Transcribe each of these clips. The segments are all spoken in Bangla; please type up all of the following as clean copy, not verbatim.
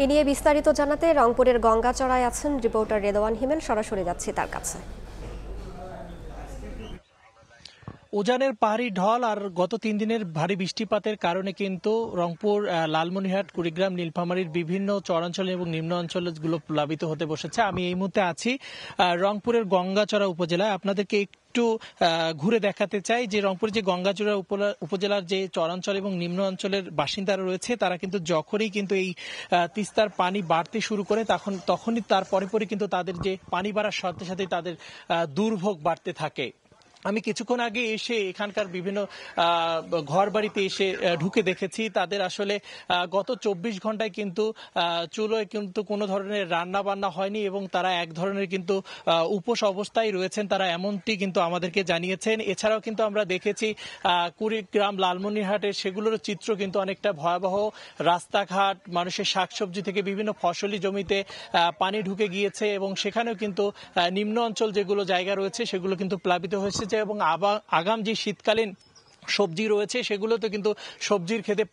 এ নিয়ে বিস্তারিত জানাতে রংপুরের গঙ্গাচড়ায় আছেন রিপোর্টার রেদওয়ান হিমেল। সরাসরি যাচ্ছি তার কাছে। উজানের পাহাড়ি ঢল আর গত ৩ দিনের ভারী বৃষ্টিপাতের কারণে কিন্তু রংপুর, লালমনিরহাট, কুড়িগ্রাম, নীলফামারীর বিভিন্ন চরাঞ্চল এবং নিম্ন অঞ্চলগুলো প্লাবিত হতে বসেছে। আমি এই মুহূর্তে আছি রংপুরের গঙ্গাচড়া উপজেলায়। আপনাদেরকে একটু ঘুরে দেখাতে চাই যে রংপুরের যে গঙ্গাচড়া উপজেলার যে চরাঞ্চল এবং নিম্ন অঞ্চলের বাসিন্দারা রয়েছে তারা কিন্তু যখনই কিন্তু এই তিস্তার পানি বাড়তে শুরু করে তখনই তার পরে কিন্তু তাদের যে পানি বাড়ার সাথে সাথে তাদের দুর্ভোগ বাড়তে থাকে। আমি কিছুক্ষণ আগে এসে এখানকার বিভিন্ন ঘর বাড়িতে এসে ঢুকে দেখেছি তাদের আসলে গত ২৪ ঘন্টায় কিন্তু চুলোয় কিন্তু কোনো ধরনের রান্না বান্না হয়নি এবং তারা এক ধরনের কিন্তু উপোস অবস্থায় রয়েছেন, তারা এমনটি কিন্তু আমাদেরকে জানিয়েছেন। এছাড়াও কিন্তু আমরা দেখেছি কুড়িগ্রাম, লালমনিরহাটের সেগুলোর চিত্র কিন্তু অনেকটা ভয়াবহ। রাস্তাঘাট, মানুষের শাকসবজি থেকে বিভিন্ন ফসলি জমিতে পানি ঢুকে গিয়েছে এবং সেখানেও কিন্তু নিম্ন অঞ্চল যেগুলো জায়গা রয়েছে সেগুলো কিন্তু প্লাবিত হয়েছে এবং আগাম যে শীতকালীন সবজি রয়েছে সেগুলোতে কিন্তু সবজির ক্ষেতে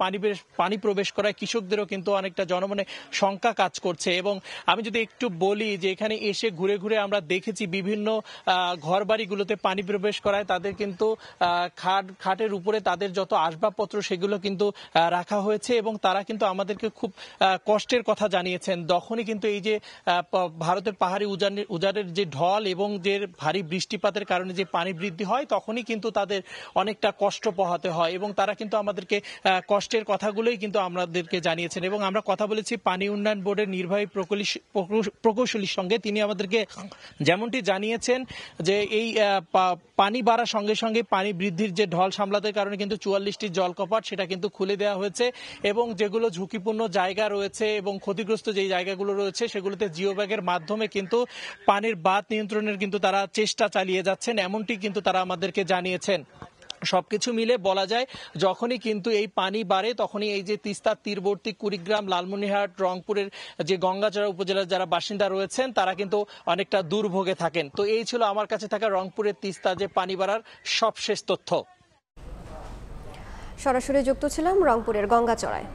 পানি প্রবেশ করায় কৃষকদেরও কিন্তু অনেকটা জনমনে শঙ্কা কাজ করছে। এবং আমি যদি একটু বলি যে এখানে এসে ঘুরে ঘুরে আমরা দেখেছি বিভিন্ন ঘর বাড়িগুলোতে পানি প্রবেশ করায় তাদের কিন্তু খাটের উপরে তাদের যত আসবাবপত্র সেগুলো কিন্তু রাখা হয়েছে এবং তারা কিন্তু আমাদেরকে খুব কষ্টের কথা জানিয়েছেন। তখনই কিন্তু এই যে ভারতের পাহাড়ি উজানের যে ঢল এবং যে ভারী বৃষ্টিপাতের কারণে যে পানি বৃদ্ধি হয় তখনই কিন্তু তাদের অনেকটা কষ্ট পোহাতে হয় এবং তারা কিন্তু আমাদেরকে কষ্টের কথাগুলোই কিন্তু আমাদেরকে জানিয়েছেন। এবং আমরা কথা বলেছি পানি উন্নয়ন বোর্ডের নির্বাহী প্রকৌশলীর সঙ্গে। তিনি আমাদেরকে যেমনটি জানিয়েছেন যে এই পানি বাড়ার সঙ্গে সঙ্গে পানি বৃদ্ধির যে ঢল সামলাতে কারণে কিন্তু ৪৪টি জলকপাট সেটা কিন্তু খুলে দেওয়া হয়েছে এবং যেগুলো ঝুঁকিপূর্ণ জায়গা রয়েছে এবং ক্ষতিগ্রস্ত যে জায়গাগুলো রয়েছে সেগুলোতে জিও ব্যাগের মাধ্যমে কিন্তু পানির বাঁধ নিয়ন্ত্রণের কিন্তু তারা চেষ্টা চালিয়ে যাচ্ছেন, এমনটি কিন্তু তারা আমাদেরকে জানিয়েছেন। সবকিছু মিলে বলা যায় যখনই কিন্তু এই পানি বাড়ে তখনই এই যে তিস্তার তীরবর্তী কুড়িগ্রাম, লালমনিরহাট, রংপুরের যে গঙ্গাচড়া উপজেলার যারা বাসিন্দা রয়েছেন তারা কিন্তু অনেকটা দুর্ভোগে থাকেন। তো এই ছিল আমার কাছে থাকা রংপুরের তিস্তা যে পানি বাড়ার সবশেষ তথ্য। সরাসরি যুক্ত ছিলাম রংপুরের গঙ্গাচড়ায়।